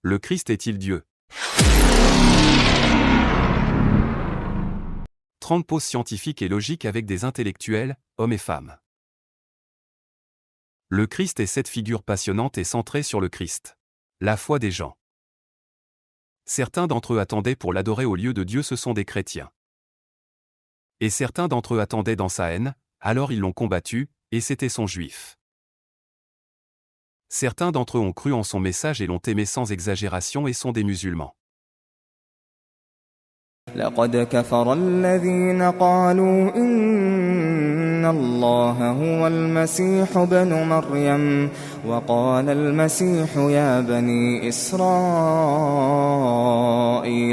Le Christ est-il Dieu? 30 pauses scientifiques et logiques avec des intellectuels, hommes et femmes. Le Christ est cette figure passionnante et centrée sur le Christ. La foi des gens. Certains d'entre eux attendaient pour l'adorer au lieu de Dieu, ce sont des chrétiens. Et certains d'entre eux attendaient dans sa haine, alors ils l'ont combattu, et c'était son juif. Certains d'entre eux ont cru en son message et l'ont aimé sans exagération et sont des musulmans. لقد كفر الذين قالوا إن الله هو المسيح ابن مريم وقال المسيح يا بني إسرائيل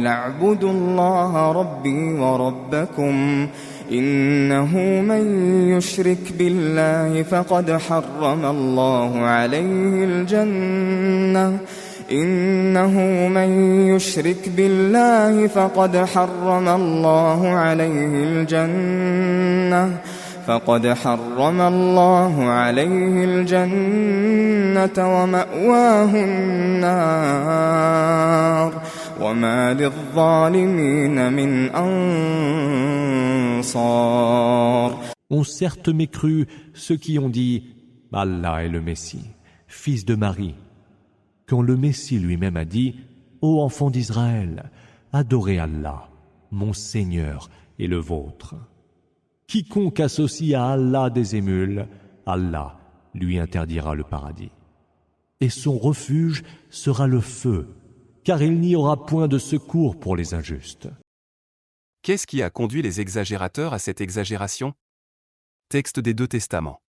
اعبدوا الله ربي وربكم إنه من يشرك بالله فقد حرم الله عليه الجنة إنه من يشرك بالله فقد حرم الله عليه الجنة ومأواه النار وما للظالمين من أنصار. Ont certes mécru ceux qui ont dit « Allah est le Messie, fils de Marie ». Quand le Messie lui-même a dit « Ô enfants d'Israël, adorez Allah, mon Seigneur et le vôtre. Quiconque associe à Allah des émules, Allah lui interdira le paradis. Et son refuge sera le feu, car il n'y aura point de secours pour les injustes. » Qu'est-ce qui a conduit les exagérateurs à cette exagération? Texte des deux testaments.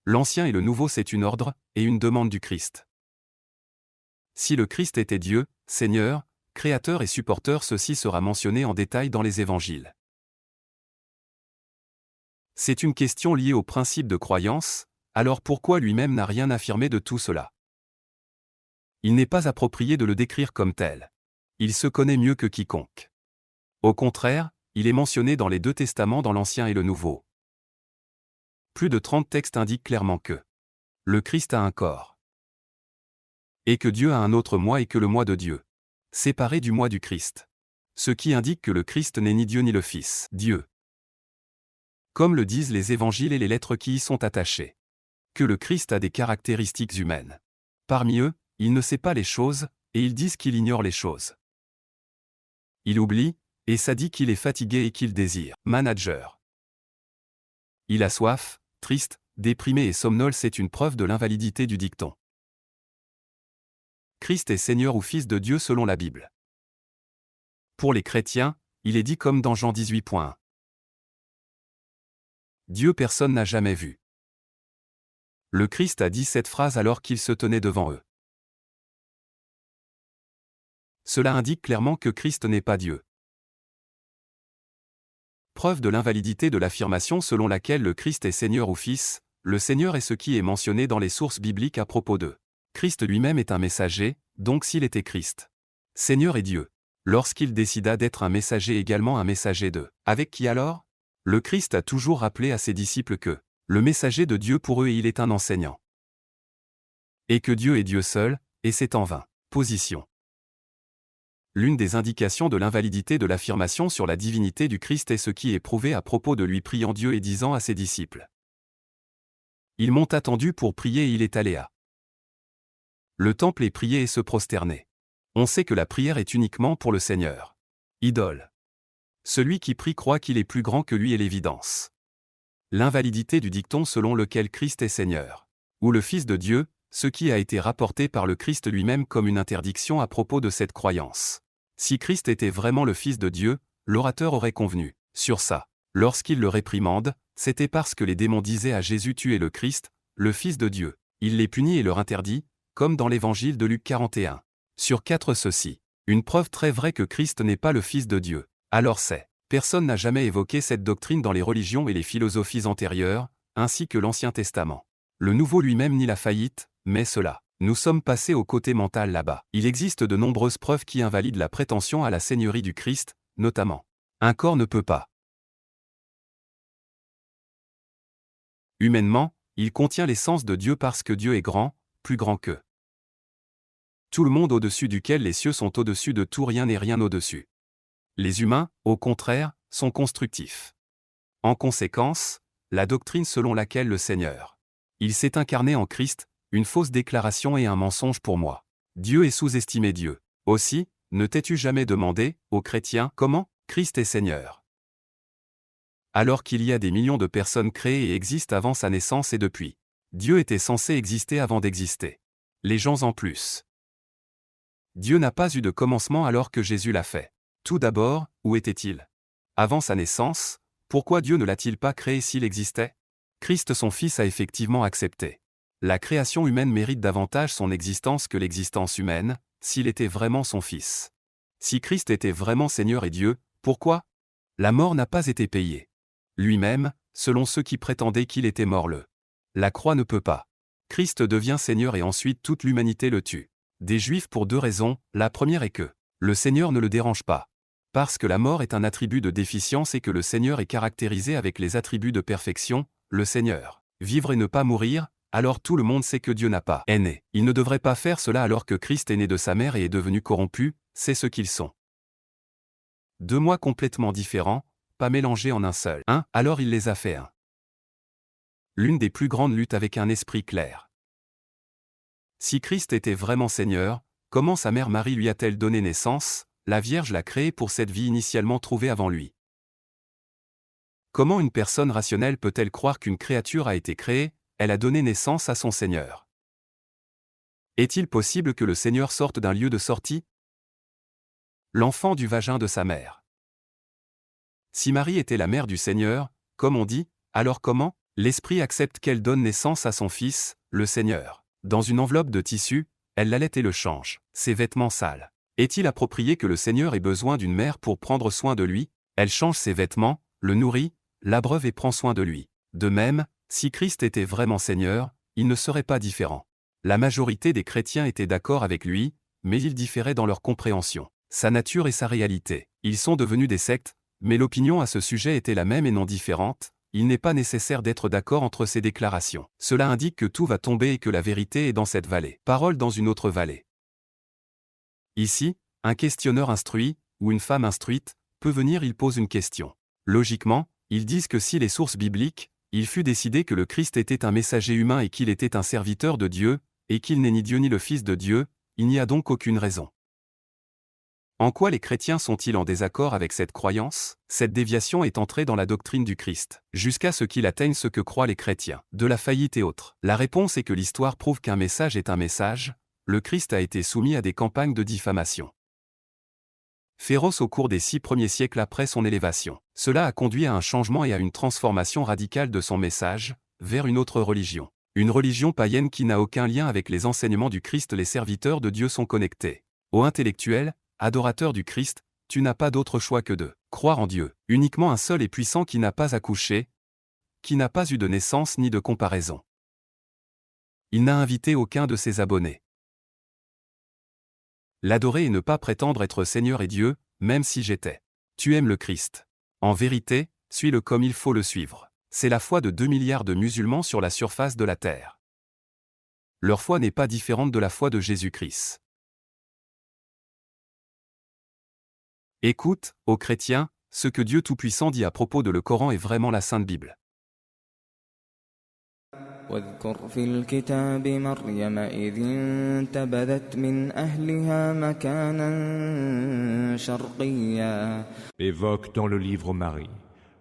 L'Ancien et le Nouveau, c'est une ordre et une demande du Christ. Si le Christ était Dieu, Seigneur, Créateur et supporteur, ceci sera mentionné en détail dans les évangiles. C'est une question liée au principe de croyance, alors pourquoi lui-même n'a rien affirmé de tout cela? Il n'est pas approprié de le décrire comme tel. Il se connaît mieux que quiconque. Au contraire, il est mentionné dans les deux testaments, dans l'Ancien et le Nouveau. Plus de 30 textes indiquent clairement que le Christ a un corps. Et que Dieu a un autre moi et que le moi de Dieu, séparé du moi du Christ. Ce qui indique que le Christ n'est ni Dieu ni le Fils, Dieu. Comme le disent les évangiles et les lettres qui y sont attachées. Que le Christ a des caractéristiques humaines. Parmi eux, il ne sait pas les choses, et ils disent qu'il ignore les choses. Il oublie, et ça dit qu'il est fatigué et qu'il désire. Manager. Il a soif, triste, déprimé et somnole, c'est une preuve de l'invalidité du dicton. Christ est Seigneur ou Fils de Dieu selon la Bible. Pour les chrétiens, il est dit comme dans Jean 18.1. Dieu personne n'a jamais vu. Le Christ a dit cette phrase alors qu'il se tenait devant eux. Cela indique clairement que Christ n'est pas Dieu. Preuve de l'invalidité de l'affirmation selon laquelle le Christ est Seigneur ou Fils, le Seigneur est ce qui est mentionné dans les sources bibliques à propos d'eux. Christ lui-même est un messager, donc s'il était Christ, Seigneur et Dieu, lorsqu'il décida d'être un messager également un messager de, avec qui alors? Le Christ a toujours rappelé à ses disciples que, le messager de Dieu pour eux et il est un enseignant. Et que Dieu est Dieu seul, et c'est en vain. Position. L'une des indications de l'invalidité de l'affirmation sur la divinité du Christ est ce qui est prouvé à propos de lui priant Dieu et disant à ses disciples. Ils m'ont attendu pour prier et il est allé à le temple et prier et se prosterner. On sait que la prière est uniquement pour le Seigneur. Idole. Celui qui prie croit qu'il est plus grand que lui est l'évidence. L'invalidité du dicton selon lequel Christ est Seigneur, ou le Fils de Dieu, ce qui a été rapporté par le Christ lui-même comme une interdiction à propos de cette croyance. Si Christ était vraiment le Fils de Dieu, l'orateur aurait convenu sur ça. Lorsqu'il le réprimande, c'était parce que les démons disaient à Jésus: tu es le Christ, le Fils de Dieu. Il les punit et leur interdit, comme dans l'évangile de Luc 41. Sur 4 ceci. Une preuve très vraie que Christ n'est pas le Fils de Dieu. Alors c'est. Personne n'a jamais évoqué cette doctrine dans les religions et les philosophies antérieures, ainsi que l'Ancien Testament. Le Nouveau lui-même nie la faillite, mais cela. Nous sommes passés au côté mental là-bas. Il existe de nombreuses preuves qui invalident la prétention à la seigneurie du Christ, notamment. Un corps ne peut pas. Humainement, il contient l'essence de Dieu parce que Dieu est grand, plus grand que Tout le monde au-dessus duquel les cieux sont au-dessus de tout, rien et rien au-dessus. Les humains, au contraire, sont constructifs. En conséquence, la doctrine selon laquelle le Seigneur, il s'est incarné en Christ, une fausse déclaration et un mensonge pour moi. Dieu est sous-estimé Dieu. Aussi, ne t'es-tu jamais demandé, ô chrétien, comment Christ est Seigneur? Alors qu'il y a des millions de personnes créées et existent avant sa naissance et depuis. Dieu était censé exister avant d'exister. Les gens en plus. Dieu n'a pas eu de commencement alors que Jésus l'a fait. Tout d'abord, où était-il? Avant sa naissance, pourquoi Dieu ne l'a-t-il pas créé s'il existait? Christ son Fils a effectivement accepté. La création humaine mérite davantage son existence que l'existence humaine, s'il était vraiment son Fils. Si Christ était vraiment Seigneur et Dieu, pourquoi? La mort n'a pas été payée. Lui-même, selon ceux qui prétendaient qu'il était mort la croix ne peut pas. Christ devient Seigneur et ensuite toute l'humanité le tue. Des Juifs pour deux raisons, la première est que le Seigneur ne le dérange pas. Parce que la mort est un attribut de déficience et que le Seigneur est caractérisé avec les attributs de perfection, le Seigneur, vivre et ne pas mourir, alors tout le monde sait que Dieu n'a pas est né. Il ne devrait pas faire cela alors que Christ est né de sa mère et est devenu corrompu, c'est ce qu'ils sont. Deux moi complètement différents, pas mélangés en un seul. Alors il les a fait un. L'une des plus grandes luttes avec un esprit clair. Si Christ était vraiment Seigneur, comment sa mère Marie lui a-t-elle donné naissance? La Vierge l'a créé pour cette vie initialement trouvée avant lui. Comment une personne rationnelle peut-elle croire qu'une créature a été créée, elle a donné naissance à son Seigneur? Est-il possible que le Seigneur sorte d'un lieu de sortie? L'enfant du vagin de sa mère. Si Marie était la mère du Seigneur, comme on dit, alors comment? L'Esprit accepte qu'elle donne naissance à son Fils, le Seigneur. Dans une enveloppe de tissu, elle l'allait et le change. Ses vêtements sales. Est-il approprié que le Seigneur ait besoin d'une mère pour prendre soin de lui? Elle change ses vêtements, le nourrit, l'abreuve et prend soin de lui. De même, si Christ était vraiment Seigneur, il ne serait pas différent. La majorité des chrétiens étaient d'accord avec lui, mais ils différaient dans leur compréhension. Sa nature et sa réalité. Ils sont devenus des sectes, mais l'opinion à ce sujet était la même et non différente. Il n'est pas nécessaire d'être d'accord entre ces déclarations. Cela indique que tout va tomber et que la vérité est dans cette vallée. Parole dans une autre vallée. Ici, un questionneur instruit, ou une femme instruite, peut venir, il pose une question. Logiquement, ils disent que si les sources bibliques, il fut décidé que le Christ était un messager humain et qu'il était un serviteur de Dieu, et qu'il n'est ni Dieu ni le Fils de Dieu, il n'y a donc aucune raison. En quoi les chrétiens sont-ils en désaccord avec cette croyance? Cette déviation est entrée dans la doctrine du Christ, jusqu'à ce qu'il atteigne ce que croient les chrétiens, de la faillite et autres. La réponse est que l'histoire prouve qu'un message est un message, le Christ a été soumis à des campagnes de diffamation féroces au cours des 6 premiers siècles après son élévation. Cela a conduit à un changement et à une transformation radicale de son message, vers une autre religion. Une religion païenne qui n'a aucun lien avec les enseignements du Christ. Les serviteurs de Dieu sont connectés. Ô intellectuel, adorateur du Christ, tu n'as pas d'autre choix que de croire en Dieu, uniquement un seul et puissant qui n'a pas accouché, qui n'a pas eu de naissance ni de comparaison. Il n'a invité aucun de ses abonnés. L'adorer et ne pas prétendre être Seigneur et Dieu, même si j'étais. Tu aimes le Christ. En vérité, suis-le comme il faut le suivre. C'est la foi de 2 milliards de musulmans sur la surface de la terre. Leur foi n'est pas différente de la foi de Jésus-Christ. Écoute, ô chrétiens, ce que Dieu Tout-Puissant dit à propos de le Coran est vraiment la Sainte Bible. واذكر في الكتاب مريم إذ انتبذت من أهلها مكانا شرقيا. Évoque dans le livre Marie,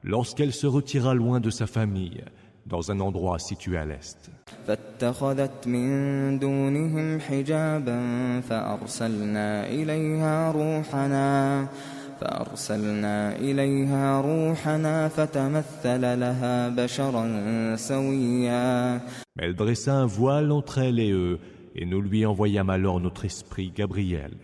lorsqu'elle se retira loin de sa famille, dans un endroit situé à l'est. فاتخذت من دونهم حجابا فأرسلنا إليها روحنا فتمثل لها بشرا سويا. Mais elle dressa un voile entre elle et eux, et nous lui envoyâmes alors notre esprit Gabriel,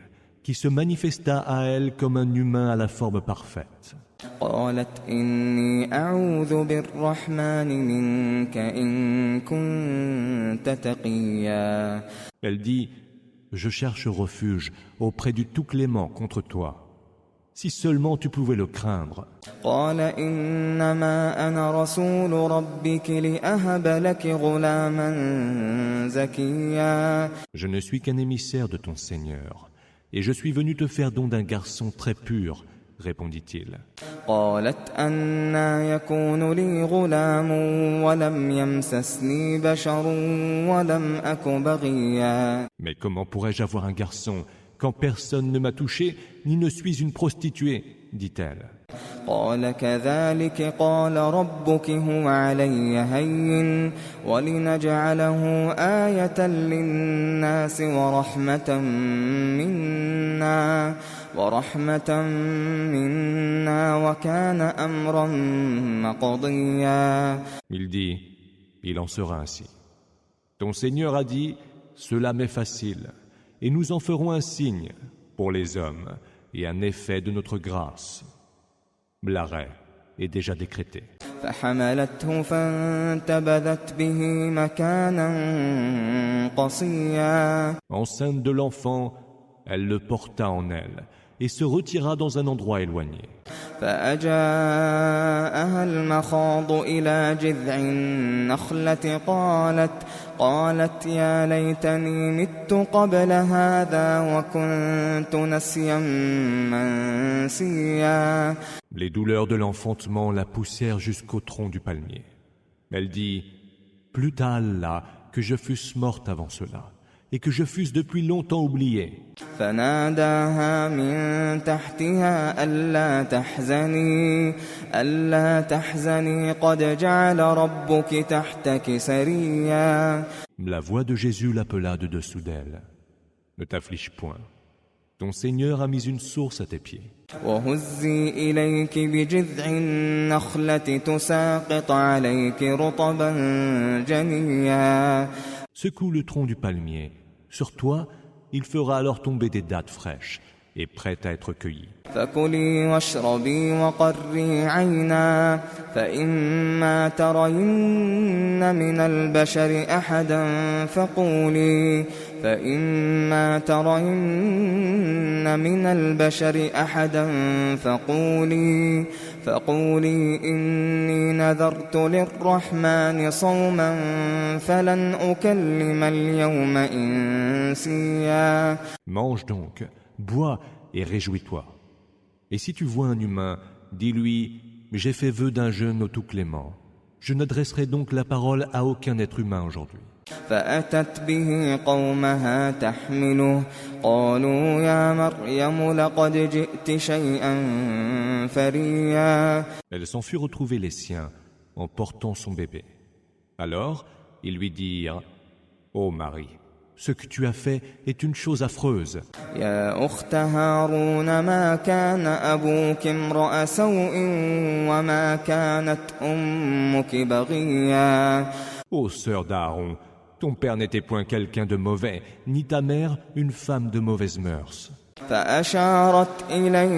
qui se manifesta à elle comme un humain à la forme parfaite. قالت إني أعوذ بالرحمن منك إن كنت تقيا. Elle dit, je cherche refuge auprès du Tout-Clément contre toi, Si seulement tu pouvais le craindre. قال إنما أنا رسول ربك لأهب لك غلاما زكيا. Je ne suis qu'un émissaire de ton Seigneur, et je suis venu te faire don d'un garçon très pur, répondit-il. قالت أنى يكون لي غلام ولم يمسسني بشر ولم أك بغيا. Mais comment pourrais-je avoir un garçon quand personne ne m'a touché, ni ne suis une prostituée, dit-elle. قال كذلك قال ربك هو علي هين ولنجعله آية للناس ورحمة منا وكان أمرا مقضيا. Il dit, il en sera ainsi. Ton Seigneur a dit, cela m'est facile, et nous en ferons un signe pour les hommes et un effet de notre grâce. L'arrêt est déjà décrété. فحملته فانتبذت به مكانا قصيا. Enceinte de l'enfant, elle le porta en elle et se retira dans un endroit éloigné. فأجاءها المخاض إلى جذع النخلة قالت يا ليتني مت قبل هذا وكنت نسيا منسيا. Les douleurs de l'enfantement la poussèrent jusqu'au tronc du palmier. Elle dit, plût à Allah que je fusse morte avant cela, et que je fusse depuis longtemps oubliée. فناداها من تحتها ألا تحزني قد جعل ربك تحتك سريا. La voix de Jésus l'appela de dessous d'elle. Ne t'afflige point. Ton Seigneur a mis une source à tes pieds. وهزي إليك بجذع النخلة تساقط عليك رطبا جنيا. Secoue le tronc du palmier. Sur toi, il fera alors tomber des dattes fraîches et prêtes à être cueillies. فكلي واشربي وقري عينا فإما ترين من البشر أحدا فقولي إني نذرت للرحمن صوما فلن أكلم اليوم إنسيا. Mange donc, bois et réjouis-toi. Et si tu vois un humain, dis-lui, j'ai fait vœu d'un jeûne au tout clément. Je n'adresserai donc la parole à aucun être humain aujourd'hui. فأتت به قومها تحمله قالوا يا مريم لقد جئت شيئا فريا. Elle s'en fut retrouver les siens en portant son bébé. Alors, ils lui dirent, ô Marie, ce que tu as fait est une chose affreuse. يا أخت هارون ما كان أبوك امرأ سوء وما كانت أمك بغيا. Ô sœur d'Aaron, ton père n'était point quelqu'un de mauvais, ni ta mère une femme de mauvaises mœurs. فأشارت إليه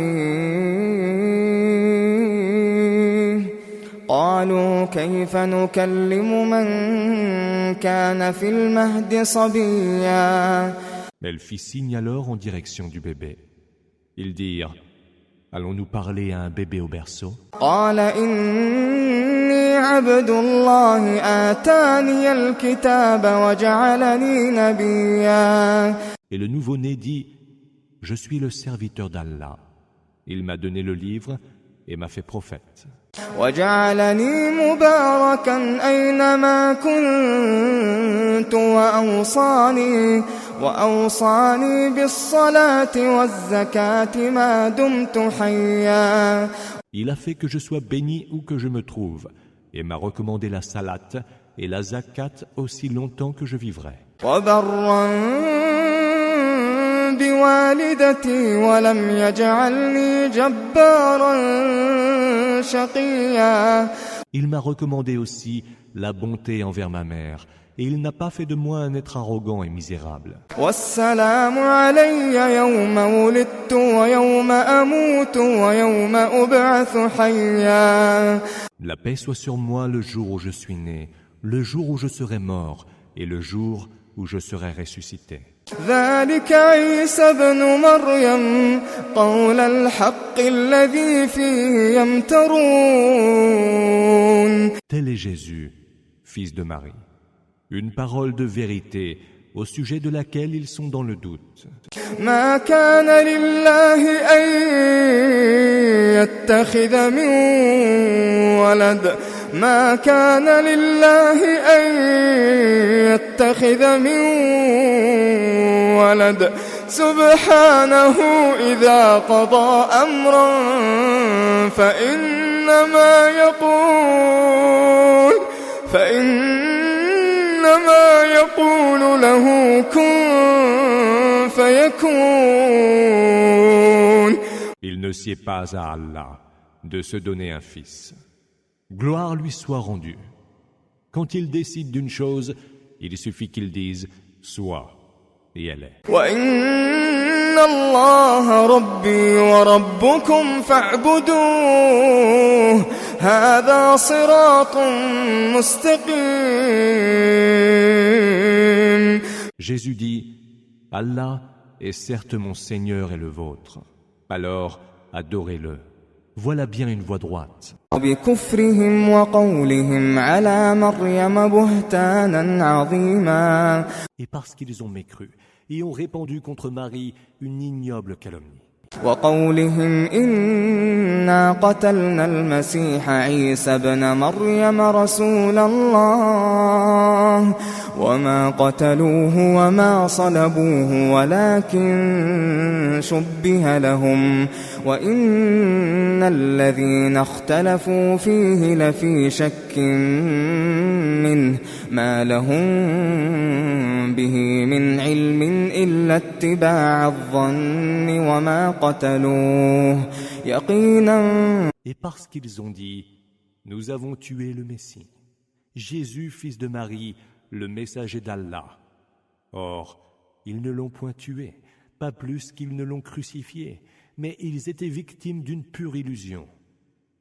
قالوا كيف نكلم من كان في المهد صبيا. Elle fit signe alors en direction du bébé. Ils dirent, allons-nous parler à un bébé au berceau? قال إني عبد الله آتاني الكتاب وجعلني نبيا. Et le nouveau-né dit, je suis le serviteur d'Allah. Il m'a donné le livre et m'a fait prophète. وجعلني مباركا أينما كنت وأوصاني بالصلاة والزكاة ما دمت حيا. Il a fait que je sois béni où que je me trouve et m'a recommandé la salat et la zakat aussi longtemps que je vivrai. وبرا بوالدتي ولم يجعلني جبارا شقيا. Il m'a recommandé aussi la bonté envers ma mère, et il n'a pas fait de moi un être arrogant et misérable. والسلام علي يوم ولدت ويوم أموت ويوم أبعث حيا. La paix soit sur moi le jour où je suis né, le jour où je serai mort, et le jour où je serai ressuscité. ذلك عيسى ابن مريم قول الحق الذي فيه يمترون. Tel est Jésus, fils de Marie, une parole de vérité au sujet de laquelle ils sont dans le doute. ما كان لله أن يتخذ من ولد ما كان لله أن يتخذ من ولد سبحانه إذا قضى أمرا فإنما يقول له كن فيكون. Il ne sied pas à Allah de se donner un fils. Gloire lui soit rendue. Quand il décide d'une chose, il suffit qu'il dise « sois » et elle est. وَإِنَّ اللَّهَ رَبِّي وَرَبُّكُمْ فَاعْبُدُوهُ هَذَا صِرَاطٌ مُسْتَقِيمٌ. Jésus dit « Allah est certes mon Seigneur et le vôtre. Alors, adorez-le. Voilà bien une voie droite. » وبكفرهم وقولهم على مريم بهتانا عظيما. Et parce qu'ils ont mécru et ont répandu contre Marie une ignoble calomnie. وقولهم إنا قتلنا المسيح عيسى ابن مريم رسول الله وما قتلوه وما صلبوه ولكن شبه لهم وإن الذين اختلفوا فيه لفي شك منه ما لهم به من علم إلا اتباع الظن وما قتلوه يقينا. Et parce qu'ils ont dit « Nous avons tué le Messie, Jésus, fils de Marie, le messager d'Allah. » Or, ils ne l'ont point tué, pas plus qu'ils ne l'ont crucifié, mais ils étaient victimes d'une pure illusion.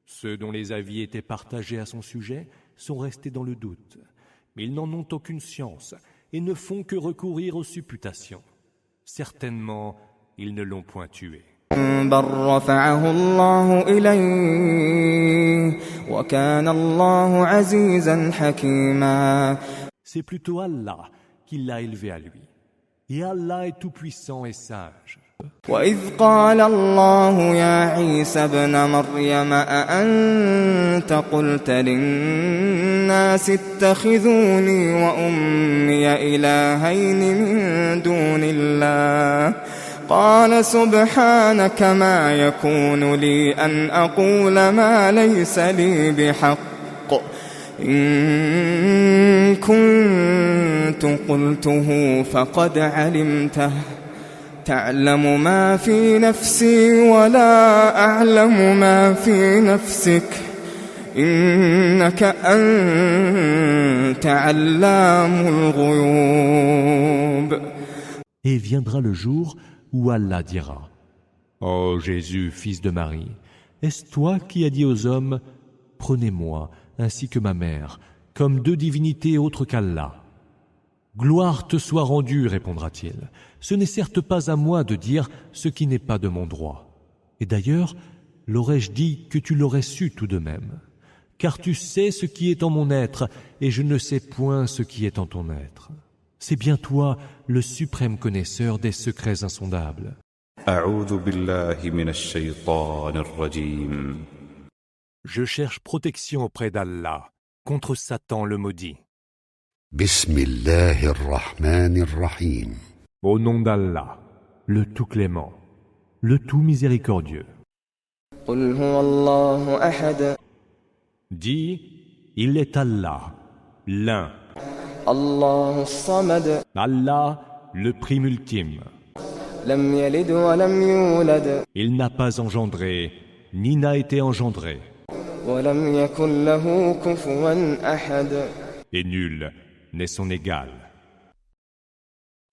Ceux dont les avis étaient partagés à son sujet sont restés dans le doute, mais ils n'en ont aucune science et ne font que recourir aux supputations. Certainement, ils ne l'ont point tué. بل رفعه الله إليه وكان الله عزيزا حكيما. C'est plutôt Allah qui l'a élevé à lui. Et Allah est tout-puissant et sage. وإذ قال الله يا عيسى ابن مريم أأنت قلت للناس اتخذوني وأمي إلهين من دون الله قال سبحانك ما يكون لي أن أقول ما ليس لي بحق إن كنت قلته فقد علمته تعلم ما في نفسي ولا أعلم ما في نفسك إنك أنت علام الغيوب. Et viendra le jour où Allah dira « Ô Jésus, fils de Marie, est-ce toi qui as dit aux hommes « Prenez-moi, ainsi que ma mère, comme deux divinités autres qu'Allah » Gloire te soit rendue, répondra-t-il. Ce n'est certes pas à moi de dire ce qui n'est pas de mon droit. Et d'ailleurs, l'aurais-je dit que tu l'aurais su tout de même. Car tu sais ce qui est en mon être, et je ne sais point ce qui est en ton être. C'est bien toi, le suprême connaisseur des secrets insondables. Je cherche protection auprès d'Allah contre Satan le maudit. Bismillahirrahmanirrahim. Au nom d'Allah, le tout clément, le tout miséricordieux. قل هو الله أحد. Dis, il est Allah, l'un. الله الصمد. Allah, le prime ultime. لم يلد ولم يولد. Il n'a pas engendré, ni n'a été engendré. ولم يكن له كفوا أحد. Et nul n'est son égal.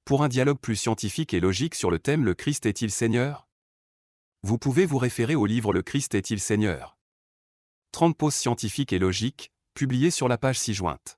Pour un dialogue plus scientifique et logique sur le thème « Le Christ est-il Seigneur ?», vous pouvez vous référer au livre « Le Christ est-il Seigneur ?». 30 pauses scientifiques et logiques, publiées sur la page ci-jointe.